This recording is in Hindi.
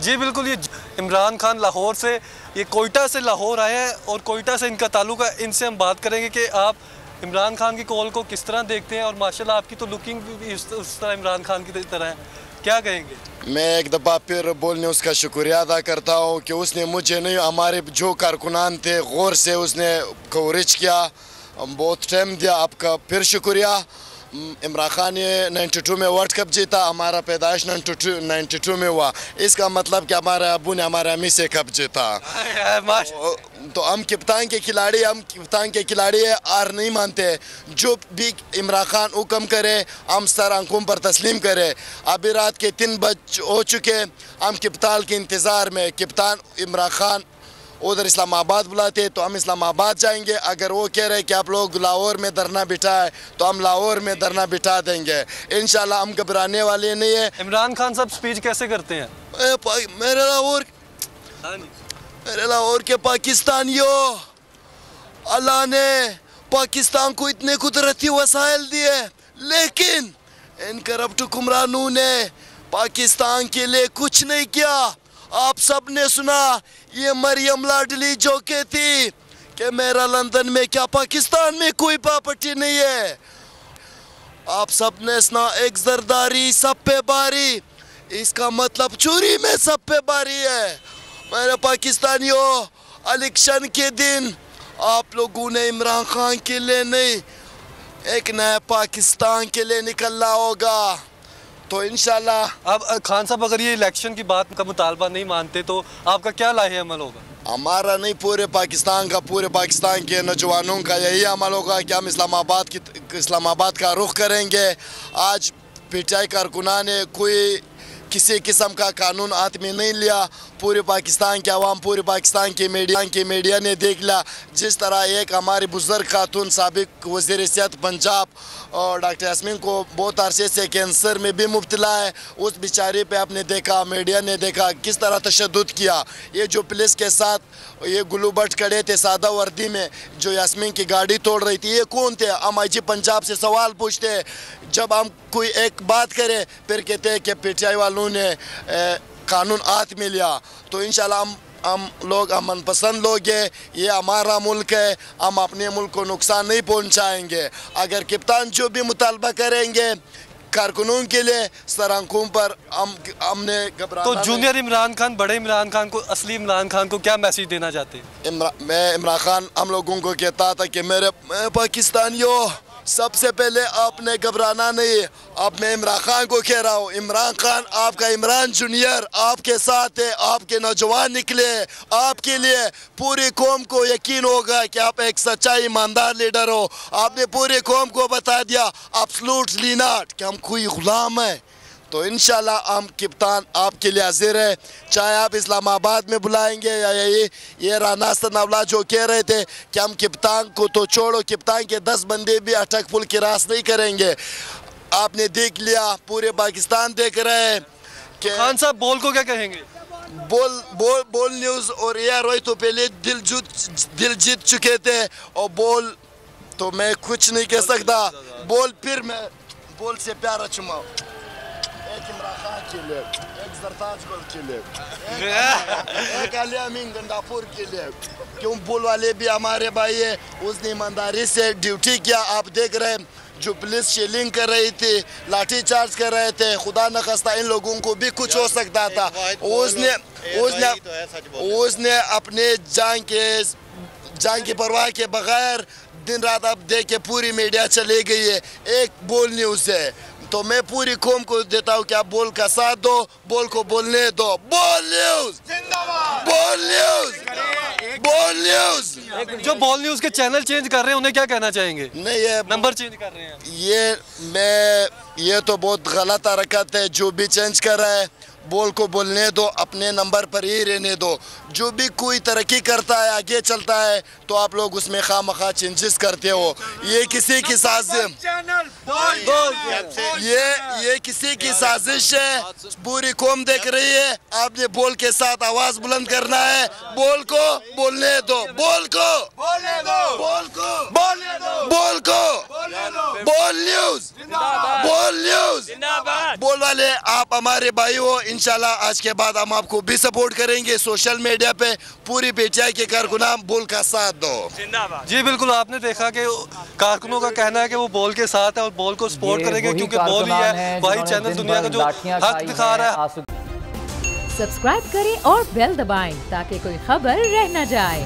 जी बिल्कुल, ये इमरान खान लाहौर से, ये कोयटा से लाहौर आए हैं और कोयटा से इनका ताल्लुक है। इनसे हम बात करेंगे कि आप इमरान खान की कॉल को किस तरह देखते हैं, और माशाल्लाह आपकी तो लुकिंग भी उस तरह इमरान खान की तरह है, क्या कहेंगे? मैं एक दफ़ा फिर बोलने उसका शुक्रिया अदा करता हूँ कि उसने मुझे नहीं, हमारे जो कारकुनान थे गौर से उसने कवरेज किया, बहुत टाइम दिया। आपका फिर शुक्रिया। इमरान खान ने 92 में वर्ल्ड कप जीता, हमारा पैदाइश 92 में हुआ। इसका मतलब कि हमारे अबू ने हमारे अम्मी से कप जीता। तो हम कप्तान के खिलाड़ी हार नहीं मानते। जो भी इमरान खान हुक्म करे हम सर आंखों पर तस्लीम करे। अभी रात के 3 बज हो चुके, हम कप्तान के इंतज़ार में। कप्तान इमरान खान उधर इस्लामाबाद बुलाते तो हम इस्लामाबाद जाएंगे। अगर वो कह रहे कि आप लोग लाहौर में धरना बिठाए तो हम लाहौर में धरना बिठा देंगे इंशाल्लाह। हम घबराने वाले नहीं है। इमरान खान साहब स्पीच कैसे करते हैं? मेरे लाहौर के पाकिस्तानियों, अल्लाह ने पाकिस्तान को इतने कुदरती वसाइल दिए, लेकिन इन करप्ट हुक्मरानों ने पाकिस्तान के लिए कुछ नहीं किया। आप सब ने सुना ये मरियम लाडली जो कहती कि मेरा लंदन में क्या पाकिस्तान में कोई प्रॉपर्टी नहीं है। आप सब ने सुना एक जरदारी सब पे बारी, इसका मतलब चोरी में सब पे बारी है। मेरे पाकिस्तानियों, इलेक्शन के दिन आप लोगों ने इमरान खान के लिए नहीं, एक नया पाकिस्तान के लिए निकलना होगा। तो इंशाल्लाह अब खान साहब अगर ये इलेक्शन की बात का मुतालबा नहीं मानते तो आपका क्या लाहे अमल होगा? हमारा नहीं, पूरे पाकिस्तान का, पूरे पाकिस्तान के नौजवानों का यही अमल होगा कि हम इस्लामाबाद का रुख करेंगे। आज पीटीआई कारकुना ने कोई किसी किस्म का कानून हाथ में नहीं लिया। पूरे पाकिस्तान के अवाम, पूरे पाकिस्तान की मीडिया ने देख लिया जिस तरह एक हमारी बुजुर्ग खातून साबिक वज़ीर सेहत पंजाब और डॉक्टर यास्मीन को बहुत अरसे से कैंसर में भी मुब्तला है, उस बेचारे पे आपने देखा, मीडिया ने देखा किस तरह तशद्दुद किया। ये जो पुलिस के साथ ये गुलूबट खड़े थे सादा वर्दी में, जो यास्मीन की गाड़ी तोड़ रही थी, ये कौन थे? हम IG पंजाब से सवाल पूछते, जब हम कोई एक बात करें फिर कहते हैं कि पीटीआई वालों ने कानून हाथ में लिया। तो इंशाल्लाह हम लोग अमन पसंद लोग हैं, ये हमारा मुल्क है, हम अपने मुल्क को नुकसान नहीं पहुंचाएंगे। अगर कप्तान जो भी मुतालबा करेंगे कारकुनों के लिए सर आंखों पर हमने घबराना। तो जूनियर इमरान खान, बड़े इमरान खान को, असली इमरान खान को क्या मैसेज देना चाहते हैं? मैं इमरान खान हम लोगों को कहता था कि मेरे पाकिस्तानियों, सबसे पहले आपने घबराना नहीं। अब मैं इमरान खान को कह रहा हूँ, इमरान खान आपका इमरान जूनियर आपके साथ है, आपके नौजवान निकले, आपके लिए पूरी कौम को यकीन होगा कि आप एक सच्चा ईमानदार लीडर हो। आपने पूरी कौम को बता दिया एब्सोल्युटली नॉट कि हम कोई गुलाम है। तो इंशाल्लाह हम कप्तान आपके लिए हाजिर है, चाहे आप इस्लामाबाद में बुलाएंगे या ये राना सनावला जो कह रहे थे कि हम कप्तान को तो छोड़ो, कप्तान के 10 बंदे भी अटक पुल की रास नहीं करेंगे। आपने देख लिया, पूरे पाकिस्तान देख रहे हैं कि खान साहब बोल को क्या कहेंगे? बोल न्यूज़ और AR तो पहले दिल जीत चुके थे, और बोल तो मैं कुछ नहीं कह सकता। बोल फिर मैं बोल से प्यार अचुमा, एक इमरान खान के लिए, एक जरताज गोल के लिए, एक अली अमीन गंडापुर के लिए, क्यों बोल वाले भी हमारे भाई है, उसने ईमानदारी से ड्यूटी किया। आप देख रहे हैं जो पुलिस शेलिंग कर रही थी, लाठी चार्ज कर रहे थे, खुदा न खास्ता इन लोगों को भी कुछ हो सकता था। उसने अपने जान की परवाह के बगैर दिन रात आप देख के पूरी मीडिया चली गई है एक बोल न्यूज़ है। तो मैं पूरी कौम को देता हूँ कि आप बोल का साथ दो, बोल को बोलने दो। बोल न्यूज़ जिंदाबाद, बोल न्यूज़, बोल न्यूज़। जो बोल न्यूज़ के चैनल चेंज कर रहे हैं उन्हें क्या कहना चाहेंगे? नहीं, ये नंबर चेंज कर रहे हैं, ये तो बहुत गलत हरकत है। जो भी चेंज कर रहा है बोल को बोलने दो, अपने नंबर पर ही रहने दो। जो भी कोई तरक्की करता है, आगे चलता है, तो आप लोग उसमें खामखा चेंजेस करते हो। ये किसी की साजिश, ये किसी की साजिश है। पूरी कौम देख रही है, आपने बोल के साथ आवाज बुलंद करना है। बोल को बोलने दो, बोल को बोलने दो, बोल को बोलने दो, बोल को बोल न्यूज़, बोल न्यूज़, बोल वाले आप हमारे भाई हो। इंशाल्लाह आज के बाद हम आपको भी सपोर्ट करेंगे सोशल मीडिया पे। पूरी पीटीआई के कारकुनान बोल का साथ दो। जिंदाबाद। जी बिल्कुल, आपने देखा कि कारकुनों का कहना है कि वो बोल के साथ है और बोल को सपोर्ट करेंगे, क्योंकि बोल ही है वही चैनल दुनिया का जो हक दिखा रहा है। सब्सक्राइब करें और बेल दबाएं ताकि कोई खबर रह न जाए।